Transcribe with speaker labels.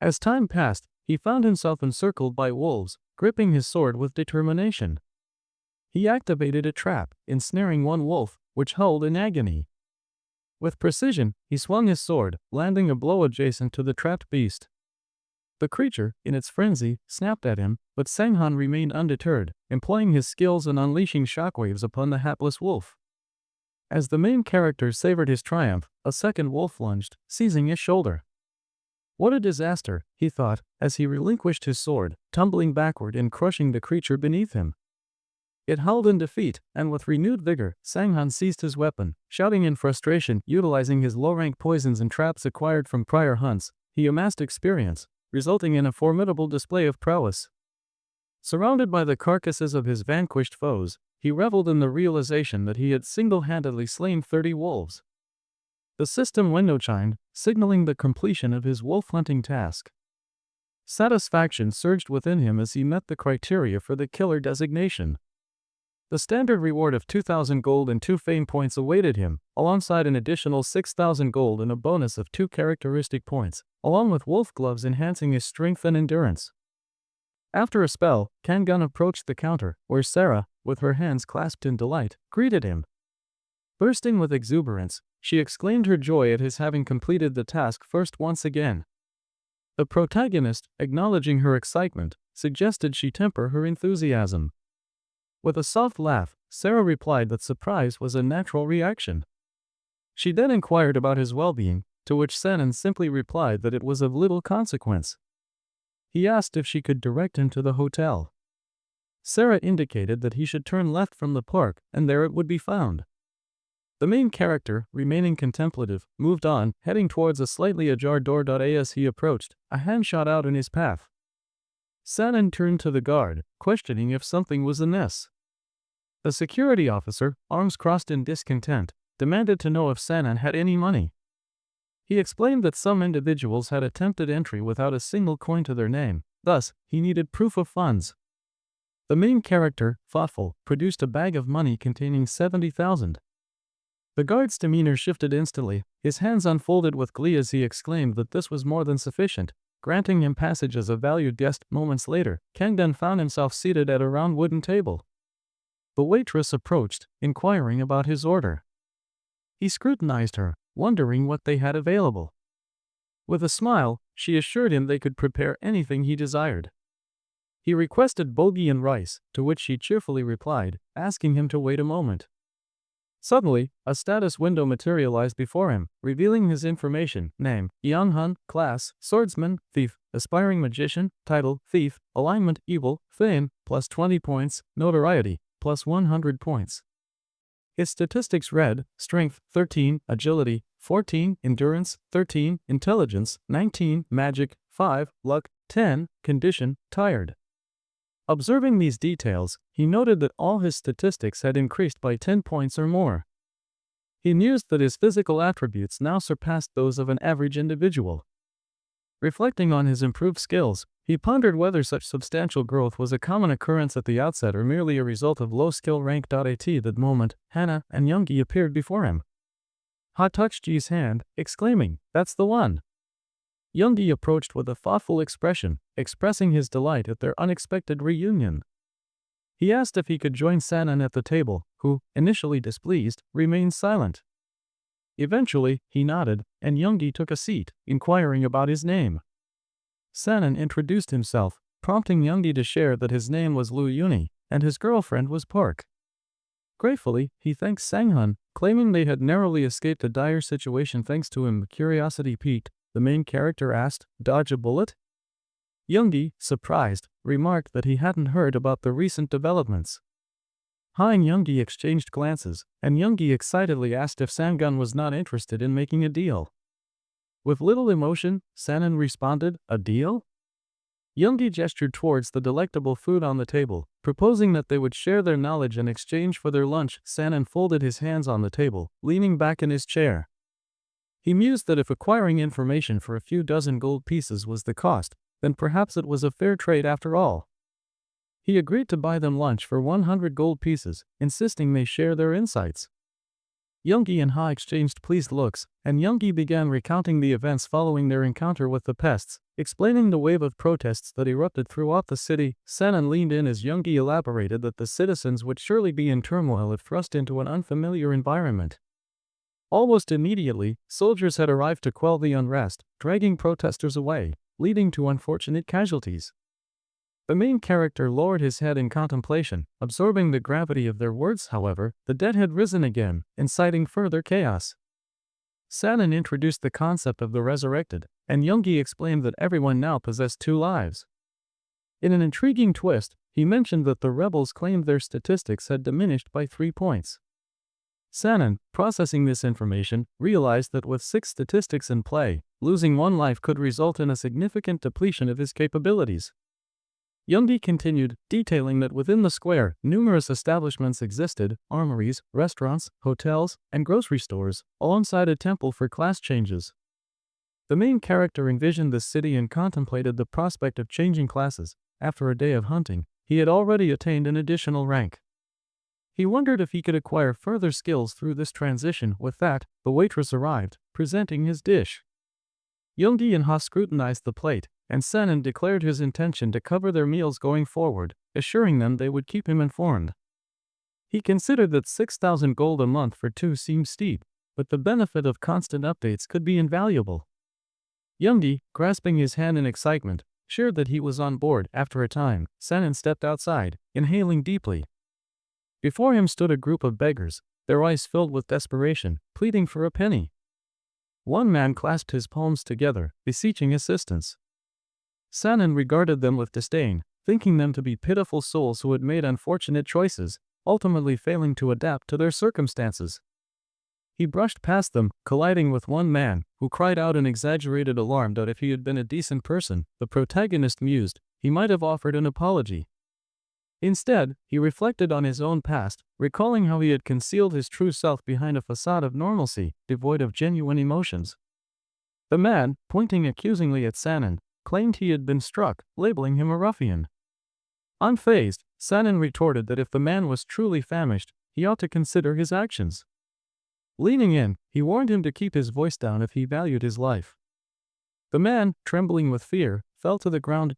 Speaker 1: As time passed, he found himself encircled by wolves, gripping his sword with determination. He activated a trap, ensnaring one wolf, which howled in agony. With precision, he swung his sword, landing a blow adjacent to the trapped beast. The creature, in its frenzy, snapped at him, but Sang-han remained undeterred, employing his skills and unleashing shockwaves upon the hapless wolf. As the main character savored his triumph, a second wolf lunged, seizing his shoulder. What a disaster, he thought, as he relinquished his sword, tumbling backward and crushing the creature beneath him. It howled in defeat, and with renewed vigor, Sang-han seized his weapon, shouting in frustration. Utilizing his low-rank poisons and traps acquired from prior hunts, he amassed experience, resulting in a formidable display of prowess. Surrounded by the carcasses of his vanquished foes, he reveled in the realization that he had single-handedly slain 30 wolves. The system window chimed, signaling the completion of his wolf-hunting task. Satisfaction surged within him as he met the criteria for the killer designation. The standard reward of 2,000 gold and 2 fame points awaited him, alongside an additional 6,000 gold and a bonus of 2 characteristic points, along with wolf gloves enhancing his strength and endurance. After a spell, Kang-gun approached the counter, where Sarah, with her hands clasped in delight, greeted him. Bursting with exuberance, she exclaimed her joy at his having completed the task first once again. The protagonist, acknowledging her excitement, suggested she temper her enthusiasm. With a soft laugh, Sarah replied that surprise was a natural reaction. She then inquired about his well-being, to which Sanan simply replied that it was of little consequence. He asked if she could direct him to the hotel. Sarah indicated that he should turn left from the park, and there it would be found. The main character, remaining contemplative, moved on, heading towards a slightly ajar door. As he approached, a hand shot out in his path. Sanan turned to the guard, questioning if something was amiss. The security officer, arms crossed in discontent, demanded to know if Sanan had any money. He explained that some individuals had attempted entry without a single coin to their name, thus, he needed proof of funds. The main character, thoughtful, produced a bag of money containing 70,000. The guard's demeanor shifted instantly, his hands unfolded with glee as he exclaimed that this was more than sufficient, granting him passage as a valued guest. Moments later, Kang-gun found himself seated at a round wooden table. The waitress approached, inquiring about his order. He scrutinized her, wondering what they had available. With a smile, she assured him they could prepare anything he desired. He requested bulgi and rice, to which she cheerfully replied, asking him to wait a moment. Suddenly, a status window materialized before him, revealing his information: name, Yang-hun, class, swordsman, thief, aspiring magician, title, thief, alignment, evil, fame, plus 20 points, notoriety, plus 100 points. His statistics read: strength, 13, agility, 14, endurance, 13, intelligence, 19, magic, 5, luck, 10, condition, tired. Observing these details, he noted that all his statistics had increased by 10 points or more. He mused that his physical attributes now surpassed those of an average individual. Reflecting on his improved skills, he pondered whether such substantial growth was a common occurrence at the outset or merely a result of low skill rank. At that moment, Hana and Yoongi appeared before him. Ha touched Ji's hand, exclaiming, "That's the one." Yoongi approached with a thoughtful expression, expressing his delight at their unexpected reunion. He asked if he could join Sanan at the table, who, initially displeased, remained silent. Eventually, he nodded, and Yoongi took a seat, inquiring about his name. Sanan introduced himself, prompting Yoongi to share that his name was Lu Yuni, and his girlfriend was Park. Gratefully, he thanked Sang-hun, claiming they had narrowly escaped a dire situation thanks to him. Curiosity piqued, the main character asked, "Dodge a bullet?" Yoongi, surprised, remarked that he hadn't heard about the recent developments. Ha and Yoongi exchanged glances, and Yoongi excitedly asked if Sang-gun was not interested in making a deal. With little emotion, Sanan responded, "A deal?" Yoongi gestured towards the delectable food on the table, proposing that they would share their knowledge in exchange for their lunch. Sanan folded his hands on the table, leaning back in his chair. He mused that if acquiring information for a few dozen gold pieces was the cost, then perhaps it was a fair trade after all. He agreed to buy them lunch for 100 gold pieces, insisting they share their insights. Yoongi and Ha exchanged pleased looks, and Yoongi began recounting the events following their encounter with the pests, Explaining the wave of protests that erupted throughout the city, Sanan leaned in as Yoongi elaborated that the citizens would surely be in turmoil if thrust into an unfamiliar environment. Almost immediately, soldiers had arrived to quell the unrest, dragging protesters away, leading to unfortunate casualties. The main character lowered his head in contemplation, absorbing the gravity of their words. However, the dead had risen again, inciting further chaos. Sanan introduced the concept of the resurrected, and Yoongi explained that everyone now possessed 2 lives. In an intriguing twist, he mentioned that the rebels claimed their statistics had diminished by 3 points. Sanan, processing this information, realized that with 6 statistics in play, losing 1 life could result in a significant depletion of his capabilities. Yoongi continued, detailing that within the square, numerous establishments existed: armories, restaurants, hotels, and grocery stores, alongside a temple for class changes. The main character envisioned the city and contemplated the prospect of changing classes. After a day of hunting, he had already attained an additional rank. He wondered if he could acquire further skills through this transition. With that, the waitress arrived, presenting his dish. Yoongi and Ha scrutinized the plate, and Sanan declared his intention to cover their meals going forward, assuring them they would keep him informed. He considered that 6,000 gold a month for 2 seemed steep, but the benefit of constant updates could be invaluable. Yoongi, grasping his hand in excitement, shared that he was on board. After a time, Sanan stepped outside, inhaling deeply. Before him stood a group of beggars, their eyes filled with desperation, pleading for a penny. One man clasped his palms together, beseeching assistance. Sanan regarded them with disdain, thinking them to be pitiful souls who had made unfortunate choices, ultimately failing to adapt to their circumstances. He brushed past them, colliding with one man, who cried out in exaggerated alarm that if he had been a decent person, the protagonist mused, he might have offered an apology. Instead, he reflected on his own past, recalling how he had concealed his true self behind a facade of normalcy, devoid of genuine emotions. The man, pointing accusingly at Sanan, claimed he had been struck, labeling him a ruffian. Unfazed, Sanan retorted that if the man was truly famished, he ought to consider his actions. Leaning in, he warned him to keep his voice down if he valued his life. The man, trembling with fear, fell to the ground,